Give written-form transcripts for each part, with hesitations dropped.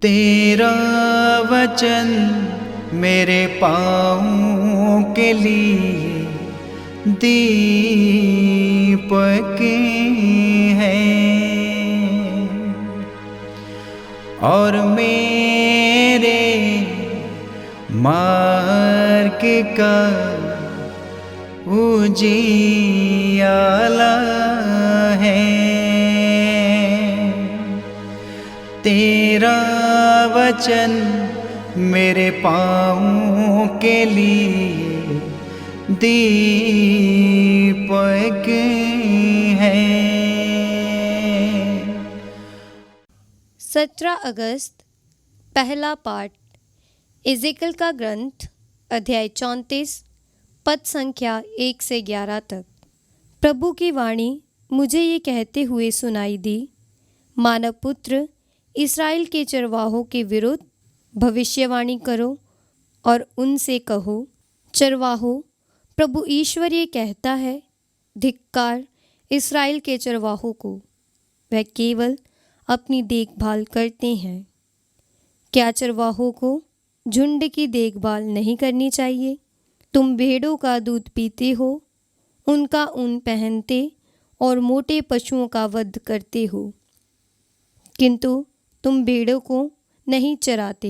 तेरा वचन मेरे पाँवों के लिए दीपक है और मेरे मार्ग का उजियाला है। तेरा वचन मेरे पाँवों के लिए दीपक है। 17 अगस्त पहला पाठ एजेकियल का ग्रंथ अध्याय 34 पद संख्या 1 से 11 तक। प्रभु की वाणी मुझे ये कहते हुए सुनाई दी, मानव पुत्र, इस्राएल के चरवाहों के विरुद्ध भविष्यवाणी करो और उनसे कहो, चरवाहों, प्रभु ईश्वर ये कहता है, धिक्कार इस्राएल के चरवाहों को, वह केवल अपनी देखभाल करते हैं। क्या चरवाहों को झुंड की देखभाल नहीं करनी चाहिए? तुम भेड़ों का दूध पीते हो, उनका ऊन पहनते और मोटे पशुओं का वध करते हो, किंतु तुम भेड़ों को नहीं चराते।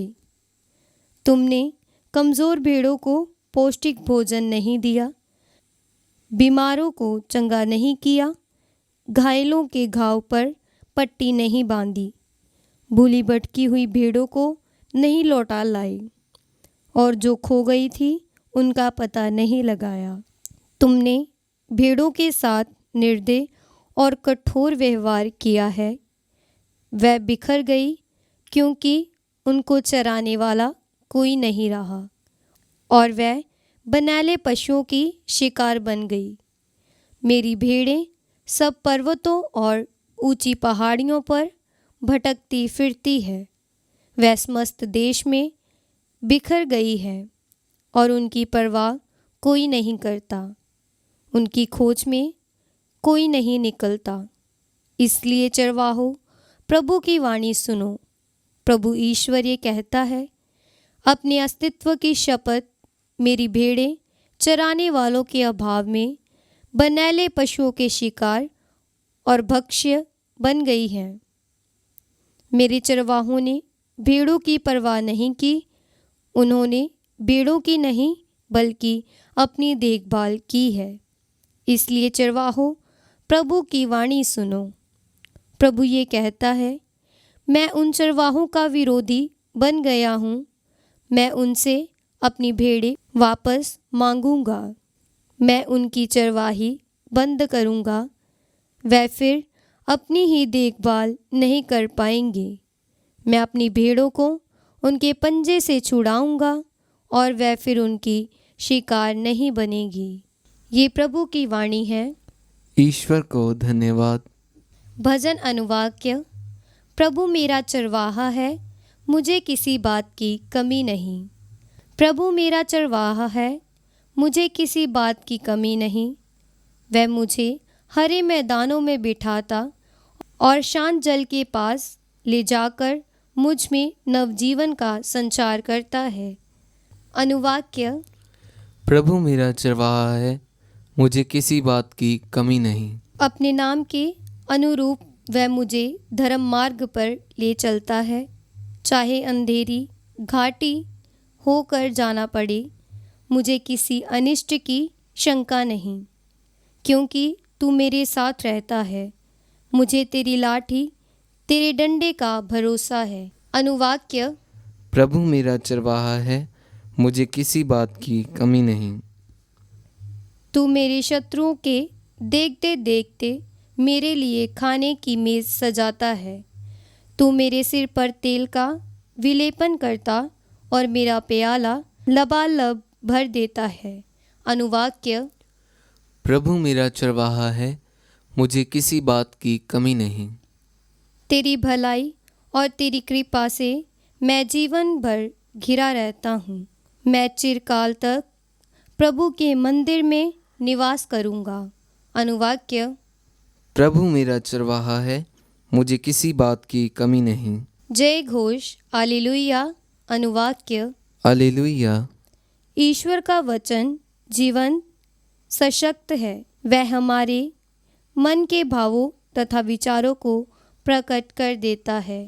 तुमने कमज़ोर भेड़ों को पौष्टिक भोजन नहीं दिया, बीमारों को चंगा नहीं किया, घायलों के घाव पर पट्टी नहीं बांधी, भूली भटकी हुई भेड़ों को नहीं लौटा लाई और जो खो गई थी उनका पता नहीं लगाया। तुमने भेड़ों के साथ निर्दय और कठोर व्यवहार किया है। वह बिखर गई क्योंकि उनको चराने वाला कोई नहीं रहा और वह बनैले पशुओं की शिकार बन गई। मेरी भेड़ें सब पर्वतों और ऊंची पहाड़ियों पर भटकती फिरती है। वह समस्त देश में बिखर गई है और उनकी परवाह कोई नहीं करता। उनकी खोज में कोई नहीं निकलता। इसलिए चरवाहों, प्रभु की वाणी सुनो। प्रभु ईश्वर ये कहता है, अपने अस्तित्व की शपथ, मेरी भेड़ें चराने वालों के अभाव में बनैले पशुओं के शिकार और भक्ष्य बन गई हैं। मेरे चरवाहों ने भेड़ों की परवाह नहीं की। उन्होंने भेड़ों की नहीं बल्कि अपनी देखभाल की है। इसलिए चरवाहों, प्रभु की वाणी सुनो। प्रभु ये कहता है, मैं उन चरवाहों का विरोधी बन गया हूँ। मैं उनसे अपनी भेड़ें वापस मांगूंगा। मैं उनकी चरवाही बंद करूंगा। वह फिर अपनी ही देखभाल नहीं कर पाएंगे। मैं अपनी भेड़ों को उनके पंजे से छुड़ाऊंगा और वह फिर उनकी शिकार नहीं बनेगी। ये प्रभु की वाणी है। ईश्वर को धन्यवाद। भजन अनुवाक्य। प्रभु मेरा चरवाहा है, मुझे किसी बात की कमी नहीं। प्रभु मेरा चरवाहा है, मुझे किसी बात की कमी नहीं। वह मुझे हरे मैदानों में बिठाता और शांत जल के पास ले जाकर मुझ में नवजीवन का संचार करता है। अनुवाक्य। प्रभु मेरा चरवाहा है, मुझे किसी बात की कमी नहीं। अपने नाम के अनुरूप वह मुझे धर्म मार्ग पर ले चलता है। चाहे अंधेरी घाटी होकर जाना पड़े, मुझे किसी अनिष्ट की शंका नहीं, क्योंकि तू मेरे साथ रहता है। मुझे तेरी लाठी, तेरे डंडे का भरोसा है। अनुवाक्य। प्रभु मेरा चरवाहा है, मुझे किसी बात की कमी नहीं। तू मेरे शत्रुओं के देखते देखते मेरे लिए खाने की मेज सजाता है। तू मेरे सिर पर तेल का विलेपन करता और मेरा प्याला लबालब भर देता है। अनुवाक्य। प्रभु मेरा चरवाहा है, मुझे किसी बात की कमी नहीं। तेरी भलाई और तेरी कृपा से मैं जीवन भर घिरा रहता हूँ। मैं चिरकाल तक प्रभु के मंदिर में निवास करूँगा। अनुवाक्य। प्रभु मेरा चरवाहा है, मुझे किसी बात की कमी नहीं। जय घोष हालेलुया। अनुवाक्य। हालेलुया। ईश्वर का वचन जीवंत सशक्त है। वह हमारे मन के भावों तथा विचारों को प्रकट कर देता है।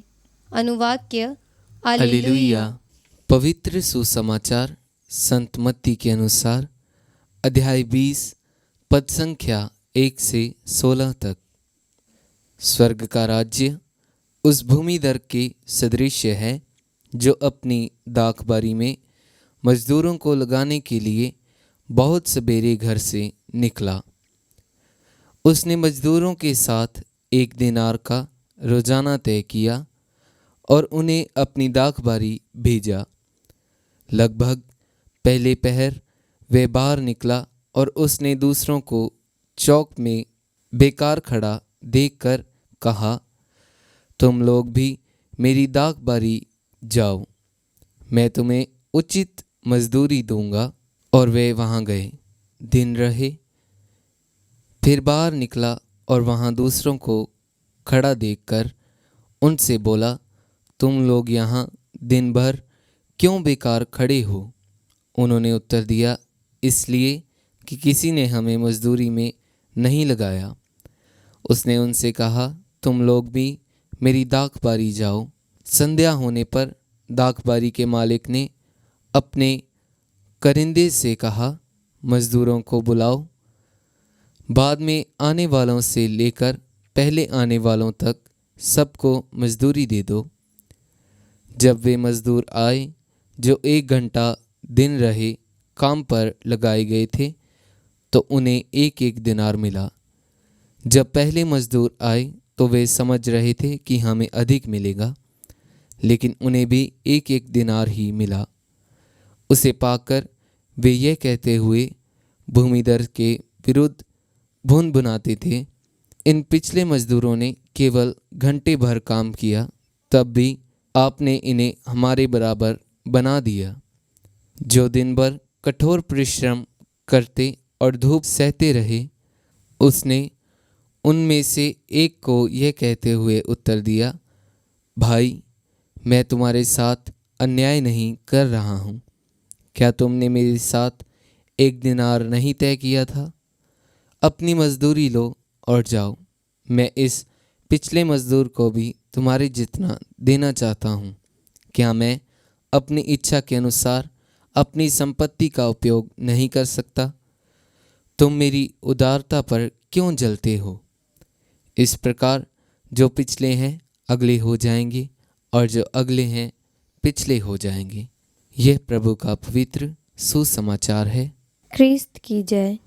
अनुवाक्य। हालेलुया। पवित्र सुसमाचार संत मत्ती के अनुसार अध्याय 20 पद संख्या 1 से 16 तक। स्वर्ग का राज्य उस भूमिधर के सदृश है जो अपनी दाखबारी में मजदूरों को लगाने के लिए बहुत सवेरे घर से निकला। उसने मजदूरों के साथ 1 दिनार का रोजाना तय किया और उन्हें अपनी दाखबारी भेजा। लगभग पहले पहर वह बाहर निकला और उसने दूसरों को चौक में बेकार खड़ा देखकर कहा, तुम लोग भी मेरी दाखबारी जाओ, मैं तुम्हें उचित मजदूरी दूंगा। और वे वहाँ गए, दिन रहे। फिर बाहर निकला और वहाँ दूसरों को खड़ा देखकर उनसे बोला, तुम लोग यहाँ दिन भर क्यों बेकार खड़े हो? उन्होंने उत्तर दिया, इसलिए कि किसी ने हमें मजदूरी में नहीं लगाया। उसने उनसे कहा, तुम लोग भी मेरी दाखबारी जाओ। संध्या होने पर दाखबारी के मालिक ने अपने करिंदे से कहा, मजदूरों को बुलाओ, बाद में आने वालों से लेकर पहले आने वालों तक सबको मजदूरी दे दो। जब वे मजदूर आए जो 1 घंटा दिन रहे काम पर लगाए गए थे, तो उन्हें 1-1 दिनार मिला। जब पहले मजदूर आए तो वे समझ रहे थे कि हमें अधिक मिलेगा, लेकिन उन्हें भी 1-1 दिनार ही मिला। उसे पाकर वे यह कहते हुए भूमिधर के विरुद्ध भुनभुनाते थे, इन पिछले मजदूरों ने केवल घंटे भर काम किया, तब भी आपने इन्हें हमारे बराबर बना दिया। जो दिन भर कठोर परिश्रम करते और धूप सहते रहे। उसने उनमें से एक को यह कहते हुए उत्तर दिया, भाई, मैं तुम्हारे साथ अन्याय नहीं कर रहा हूँ। क्या तुमने मेरे साथ 1 दिनार नहीं तय किया था? अपनी मजदूरी लो और जाओ। मैं इस पिछले मजदूर को भी तुम्हारे जितना देना चाहता हूँ। क्या मैं अपनी इच्छा के अनुसार अपनी संपत्ति का उपयोग नहीं कर सकता? तुम मेरी उदारता पर क्यों जलते हो? इस प्रकार जो पिछले हैं अगले हो जाएंगे और जो अगले हैं पिछले हो जाएंगे। यह प्रभु का पवित्र सुसमाचार है। ख्रिस्त की जय।